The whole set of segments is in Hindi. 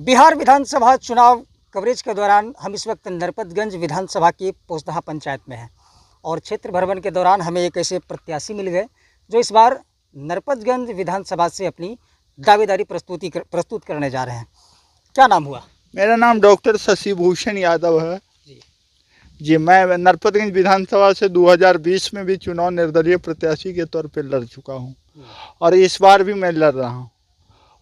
बिहार विधानसभा चुनाव कवरेज के दौरान हम इस वक्त नरपतगंज विधानसभा की पोस्टदहा पंचायत में हैं और क्षेत्र भ्रमण के दौरान हमें एक ऐसे प्रत्याशी मिल गए जो इस बार नरपतगंज विधानसभा से अपनी दावेदारी प्रस्तुत करने जा रहे हैं। क्या नाम हुआ? मेरा नाम डॉक्टर शशिभूषण यादव है जी। मैं नरपतगंज विधानसभा से 2020 में भी चुनाव निर्दलीय प्रत्याशी के तौर पर लड़ चुका हूं और इस बार भी मैं लड़ रहा हूं।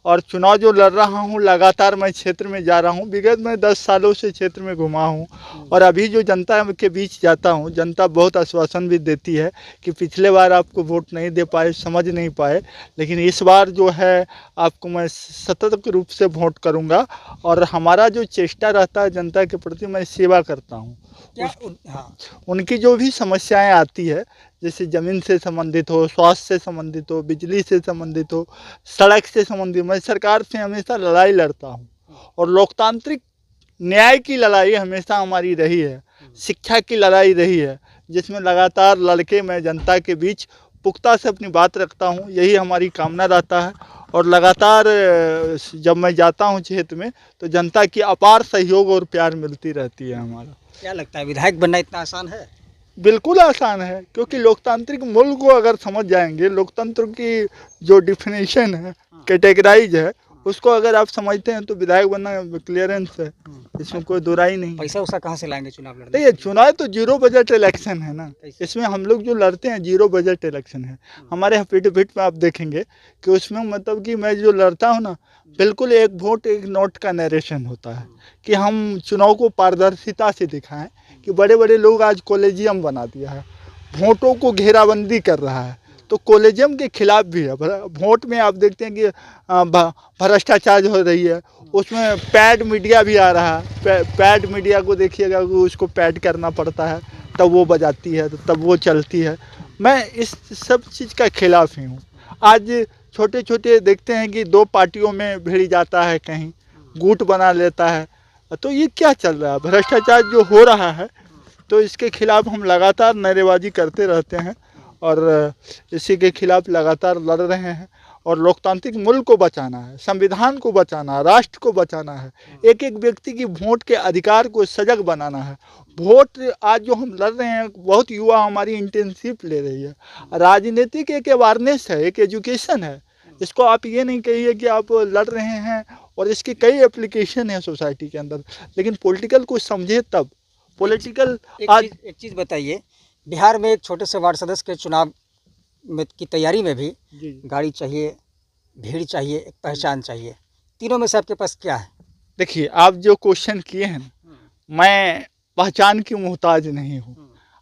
और चुनाव जो लड़ रहा हूं लगातार मैं क्षेत्र में जा रहा हूं। विगत में 10 सालों से क्षेत्र में घुमा हूं और अभी जो जनता के बीच जाता हूं, जनता बहुत आश्वासन भी देती है कि पिछले बार आपको वोट नहीं दे पाए, समझ नहीं पाए, लेकिन इस बार जो है आपको मैं सतत रूप से वोट करूंगा। और हमारा जो चेष्टा रहता है जनता के प्रति, मैं सेवा करता हूँ। उनकी जो भी समस्याएं आती है, जैसे ज़मीन से संबंधित हो, स्वास्थ्य से संबंधित हो, बिजली से संबंधित हो, सड़क से संबंधित, मैं सरकार से हमेशा लड़ाई लड़ता हूं। और लोकतांत्रिक न्याय की लड़ाई हमेशा हमारी रही है, शिक्षा की लड़ाई रही है, जिसमें लगातार लड़के मैं जनता के बीच पुख्ता से अपनी बात रखता हूं। यही हमारी कामना रहता है। और लगातार जब मैं जाता हूं क्षेत्र में तो जनता की अपार सहयोग और प्यार मिलती रहती है हमारा। क्या लगता है विधायक बनना इतना आसान है? बिल्कुल आसान है, क्योंकि लोकतांत्रिक मूल को अगर समझ जाएंगे, लोकतंत्र की जो डिफिनेशन है, कैटेगराइज है, उसको अगर आप समझते हैं तो विधायक बनना क्लियरेंस है, इसमें कोई दुराई नहीं। पैसा उसा कहाँ से लाएंगे चुनाव लड़ने? देखिए, चुनाव तो जीरो बजट इलेक्शन है ना, इसमें हम लोग जो लड़ते हैं जीरो बजट इलेक्शन है। हमारे एफिडेविट में आप देखेंगे कि उसमें मतलब कि मैं जो लड़ता हूँ ना, बिल्कुल एक वोट एक नोट का नरेशन होता है कि हम चुनाव को पारदर्शिता से दिखाएं कि बड़े बड़े लोग आज कॉलेजियम बना दिया है, वोटों को घेराबंदी कर रहा है, तो कॉलेजियम के खिलाफ भी है। वोट में आप देखते हैं कि भ्रष्टाचार हो रही है, उसमें पैड मीडिया भी आ रहा है। पैड मीडिया को देखिएगा, उसको पैड करना पड़ता है तब वो बजाती है, तब वो चलती है। मैं इस सब चीज़ का खिलाफ ही हूँ। आज छोटे छोटे देखते हैं कि दो पार्टियों में भिड़ जाता है, कहीं गुट बना लेता है, तो ये क्या चल रहा है? भ्रष्टाचार जो हो रहा है, तो इसके खिलाफ हम लगातार नारेबाजी करते रहते हैं और इसी के खिलाफ लगातार लड़ रहे हैं। और लोकतांत्रिक मूल्य को बचाना है, संविधान को बचाना है, राष्ट्र को बचाना है, एक एक व्यक्ति की वोट के अधिकार को सजग बनाना है। वोट आज जो हम लड़ रहे हैं, बहुत युवा हमारी इंटर्नशिप ले रही है। राजनीतिक एक अवेयरनेस है, एक एजुकेशन है। इसको आप ये नहीं कहिए कि आप लड़ रहे हैं, और इसकी कई एप्लीकेशन है सोसाइटी के अंदर, लेकिन पॉलिटिकल को समझे तब। पॉलिटिकल एक चीज़ बताइए, बिहार में एक छोटे से वार्ड सदस्य के चुनाव में की तैयारी में भी गाड़ी चाहिए, भीड़ चाहिए, एक पहचान चाहिए, तीनों में से आपके पास क्या है? देखिए, आप जो क्वेश्चन किए हैं ना, मैं पहचान की मोहताज नहीं हूँ।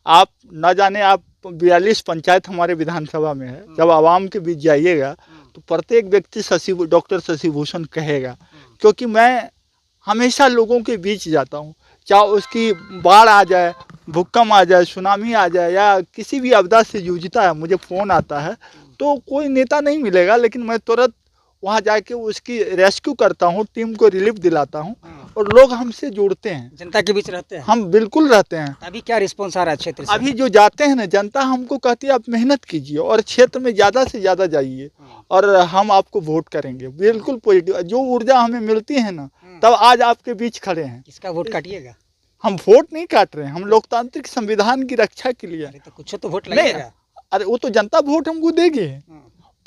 आप ना जाने, आप 42 पंचायत हमारे विधानसभा में है, जब आवाम के बीच जाइएगा तो प्रत्येक व्यक्ति डॉक्टर शशिभूषण कहेगा, क्योंकि मैं हमेशा लोगों के बीच जाता हूँ। चाहे उसकी बाढ़ आ जाए, भूकंप आ जाए, सुनामी आ जाए, या किसी भी आपदा से जूझता है, मुझे फ़ोन आता है तो कोई नेता नहीं मिलेगा, लेकिन मैं तुरंत वहाँ जाके उसकी रेस्क्यू करता हूँ, टीम को रिलीफ दिलाता हूँ और लोग हमसे जुड़ते हैं। जनता के बीच रहते हैं? हम बिल्कुल रहते हैं। अभी क्या रिस्पॉन्स आ रहा है क्षेत्र से? अभी जो जाते हैं ना, जनता हमको कहती है आप मेहनत कीजिए और क्षेत्र में ज़्यादा से ज़्यादा जाइए और हम आपको वोट करेंगे। बिल्कुल पॉजिटिव जो ऊर्जा हमें मिलती है ना, तब आज आपके बीच खड़े हैं। किसका वोट काटिएगा? हम वोट नहीं काट रहे हैं, हम लोकतांत्रिक संविधान की रक्षा के लिए। तो कुछ तो वोट लगेगा। अरे वो तो जनता वोट हमको देगी,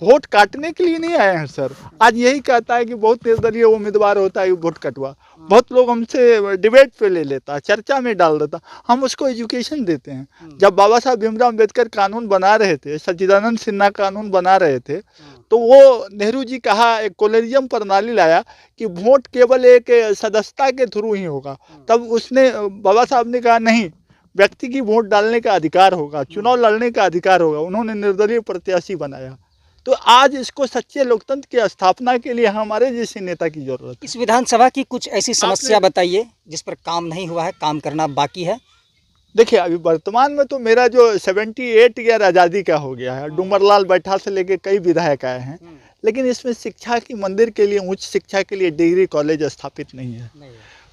वोट काटने के लिए नहीं आए हैं सर। आज यही कहता है कि बहुत निर्दलीय उम्मीदवार होता है, वोट कटवा। बहुत लोग हमसे डिबेट पे ले लेता है, चर्चा में डाल देता। हम उसको एजुकेशन देते हैं। जब बाबा साहब भीमराव अम्बेडकर कानून बना रहे थे, सच्चिदानंद सिन्हा कानून बना रहे थे, तो वो नेहरू जी कहा, एक कॉलेजियम प्रणाली लाया कि वोट केवल एक सदस्यता के थ्रू ही होगा। तब उसने, बाबा साहब ने कहा नहीं, व्यक्ति की वोट डालने का अधिकार होगा, चुनाव लड़ने का अधिकार होगा। उन्होंने निर्दलीय प्रत्याशी बनाया। तो आज इसको सच्चे लोकतंत्र की स्थापना के लिए हमारे जैसे नेता की जरूरत है। इस विधानसभा की कुछ ऐसी समस्या बताइए जिस पर काम नहीं हुआ है, काम करना बाकी है। देखिए, अभी वर्तमान में तो मेरा जो 78 ईयर आज़ादी का हो गया है, डूमरलाल बैठा से लेके कई विधायक आए हैं, लेकिन इसमें शिक्षा की, मंदिर के लिए, उच्च शिक्षा के लिए डिग्री कॉलेज स्थापित नहीं है।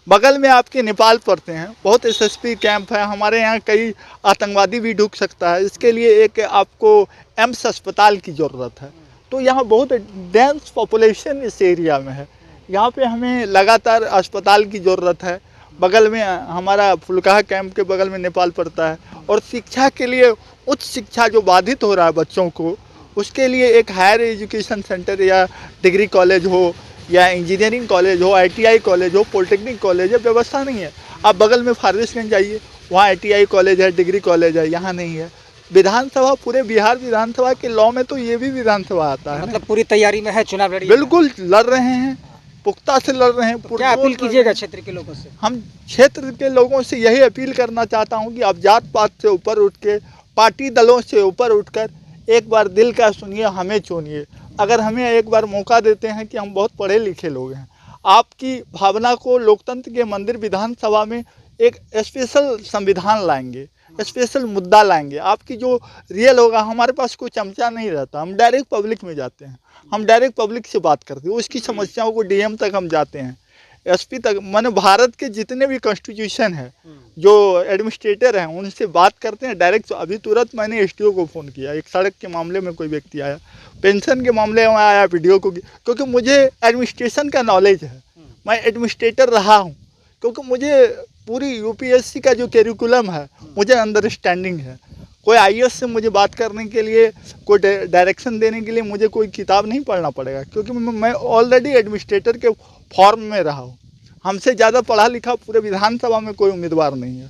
बगल में आपके नेपाल पड़ते हैं, बहुत एसएसपी कैंप है। हमारे यहाँ कई आतंकवादी भी ढुक सकता है, इसके लिए एक आपको एम्स अस्पताल की ज़रूरत है। तो यहाँ बहुत डेंस पॉपुलेशन इस एरिया में है, यहाँ पे हमें लगातार अस्पताल की ज़रूरत है। बगल में हमारा फुलकाहा कैंप के बगल में नेपाल पड़ता है, और शिक्षा के लिए उच्च शिक्षा जो बाधित हो रहा है बच्चों को, उसके लिए एक हायर एजुकेशन सेंटर या डिग्री कॉलेज हो या इंजीनियरिंग कॉलेज हो, ITI कॉलेज हो, पॉलिटेक्निक कॉलेज है, व्यवस्था नहीं है। आप बगल में फारबिसगंज जाइए, वहाँ ITI कॉलेज है, डिग्री कॉलेज है, यहाँ नहीं है। विधानसभा, पूरे बिहार विधानसभा के लॉ में तो ये भी विधानसभा आता है, मतलब पूरी तैयारी में है, चुनाव लड़ी बिल्कुल लड़ रहे हैं, पुख्ता से लड़ रहे हैं। क्या अपील कीजिएगा क्षेत्र के लोगों से? हम क्षेत्र के लोगों से यही अपील करना चाहता हूं कि आप जात पात से ऊपर उठ के, पार्टी दलों से ऊपर उठकर एक बार दिल का सुनिए, हमें चुनिए। अगर हमें एक बार मौका देते हैं कि हम बहुत पढ़े लिखे लोग हैं, आपकी भावना को लोकतंत्र के मंदिर विधानसभा में एक स्पेशल संविधान लाएंगे, स्पेशल मुद्दा लाएंगे। आपकी जो रियल होगा, हमारे पास कोई चमचा नहीं रहता, हम डायरेक्ट पब्लिक में जाते हैं, हम डायरेक्ट पब्लिक से बात करते हैं, उसकी समस्याओं को DM तक हम जाते हैं, SP तक। माने भारत के जितने भी कॉन्स्टिट्यूशन है, जो एडमिनिस्ट्रेटर हैं, उनसे बात करते हैं डायरेक्ट। अभी तुरंत मैंने SDO को फ़ोन किया, एक सड़क के मामले में कोई व्यक्ति आया, पेंशन के मामले में आया, PDO को, क्योंकि मुझे एडमिनिस्ट्रेशन का नॉलेज है, मैं एडमिनिस्ट्रेटर रहा हूँ, क्योंकि मुझे पूरी UPSC का जो कैरिकुलम है मुझे अंडरस्टैंडिंग है। कोई IAS से मुझे बात करने के लिए, कोई डायरेक्शन देने के लिए मुझे कोई किताब नहीं पढ़ना पड़ेगा, क्योंकि मैं ऑलरेडी एडमिनिस्ट्रेटर के फॉर्म में रहा हूँ। हमसे ज़्यादा पढ़ा लिखा पूरे विधानसभा में कोई उम्मीदवार नहीं है,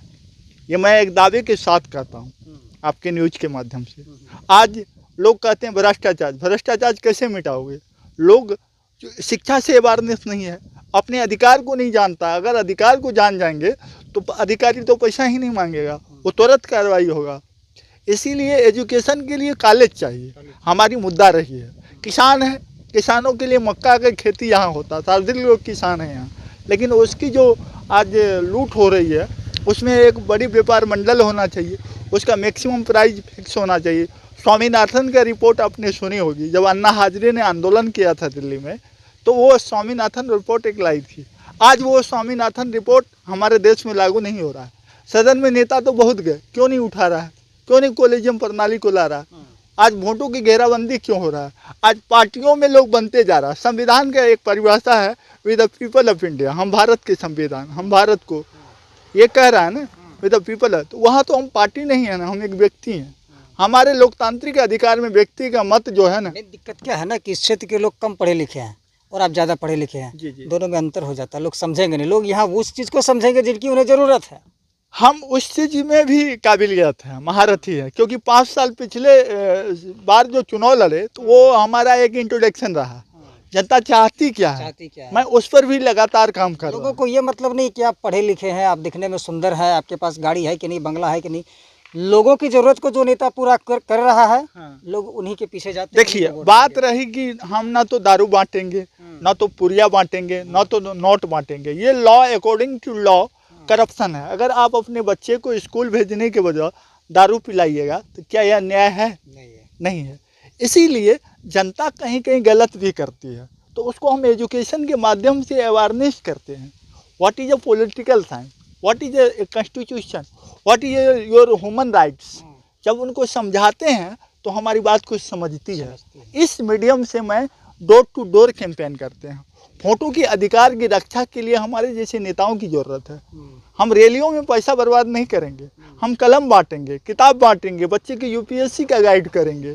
ये मैं एक दावे के साथ कहता हूँ आपके न्यूज़ के माध्यम से। आज लोग कहते हैं भ्रष्टाचार, भ्रष्टाचार कैसे मिटाओगे? लोग शिक्षा से अवेयरनेस नहीं है, अपने अधिकार को नहीं जानता। अगर अधिकार को जान जाएंगे तो अधिकारी तो पैसा ही नहीं मांगेगा, वो तुरंत कार्रवाई होगा। इसीलिए एजुकेशन के लिए कॉलेज चाहिए, हमारी मुद्दा रही है। किसान है, किसानों के लिए मक्का का खेती यहाँ होता, सर्वाधिक लोग किसान हैं यहाँ, लेकिन उसकी जो आज लूट हो रही है, उसमें एक बड़ी व्यापार मंडल होना चाहिए, उसका मैक्सिमम प्राइस फिक्स होना चाहिए। स्वामीनाथन का रिपोर्ट आपने सुनी होगी, जब अन्ना हजारे ने आंदोलन किया था दिल्ली में, तो वो स्वामीनाथन रिपोर्ट एक लाई थी। आज वो स्वामीनाथन रिपोर्ट हमारे देश में लागू नहीं हो रहा है। सदन में नेता तो बहुत गए, क्यों नहीं उठा रहा है? क्यों नहीं कोलेजियम प्रणाली को ला रहा? आज वोटों की घेराबंदी क्यों हो रहा है? आज पार्टियों में लोग बनते जा रहा है। संविधान का एक परिभाषा है, with the people of India, हम भारत के संविधान, हम भारत को ये कह रहा है ना, विद द पीपल। तो वहाँ तो हम पार्टी नहीं है ना, हम एक व्यक्ति हैं। हमारे लोकतांत्रिक अधिकार में व्यक्ति का मत जो है ना। दिक्कत क्या है ना कि इस क्षेत्र के लोग कम पढ़े लिखे हैं और आप ज़्यादा पढ़े लिखे हैं, जी। दोनों में अंतर हो जाता है, लोग समझेंगे नहीं। लोग यहाँ उस चीज़ को समझेंगे जिनकी उन्हें ज़रूरत है। हम उस चीज़ में भी काबिलियत है, महारथी है, क्योंकि 5 साल पिछले बार जो चुनाव लड़े, तो वो हमारा एक इंट्रोडक्शन रहा, जनता चाहती क्या है, मैं उस पर भी लगातार काम कर रहा हूँ। लोगों को ये मतलब नहीं कि आप पढ़े लिखे हैं, आप दिखने में सुंदर हैं, आपके पास गाड़ी है कि नहीं, बंगला है कि नहीं। लोगों की जरूरत को जो नेता पूरा कर रहा है, लोग उन्हीं के पीछे जाते हैं। देखिए, बात रही कि हम ना तो दारू बांटेंगे, ना तो पुरिया बांटेंगे, ना तो नोट बांटेंगे। ये law, according to law corruption है। अगर आप अपने बच्चे को स्कूल भेजने के बजाय दारू पिलाइएगा तो क्या यह न्याय है? नहीं है। इसीलिए जनता कहीं कहीं गलत भी करती है, तो उसको हम एजुकेशन के माध्यम से अवेयरनेस करते हैं। What is a political science, what is a constitution, what is your human rights. जब उनको समझाते हैं तो हमारी बात को समझती है। इस मीडियम से मैं डोर टू डोर कैंपेन करते हैं। वोटों की अधिकार की रक्षा के लिए हमारे जैसे नेताओं की ज़रूरत है। हम रैलियों में पैसा बर्बाद नहीं करेंगे, हम कलम बांटेंगे, किताब बांटेंगे, बच्चे की UPSC का गाइड करेंगे।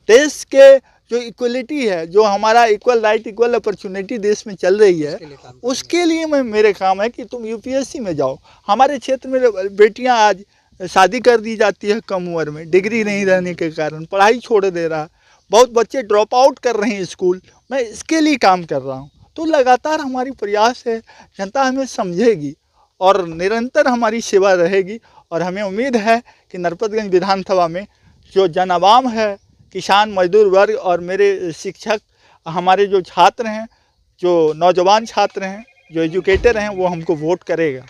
देश के जो इक्वलिटी है, जो हमारा इक्वल राइट, इक्वल अपॉर्चुनिटी देश में चल रही है, उसके लिए मेरे काम है कि तुम UPSC में जाओ। हमारे क्षेत्र में बेटियां आज शादी कर दी जाती है कम उम्र में, डिग्री नहीं रहने के कारण पढ़ाई छोड़ दे रहा, बहुत बच्चे ड्रॉप आउट कर रहे हैं स्कूल। मैं इसके लिए काम कर रहा हूँ। तो लगातार हमारी प्रयास है, जनता हमें समझेगी और निरंतर हमारी सेवा रहेगी। और हमें उम्मीद है कि नरपतगंज विधानसभा में जो जन आवाम है, किसान, मजदूर वर्ग और मेरे शिक्षक, हमारे जो छात्र हैं, जो नौजवान छात्र हैं, जो एजुकेटर हैं, वो हमको वोट करेगा।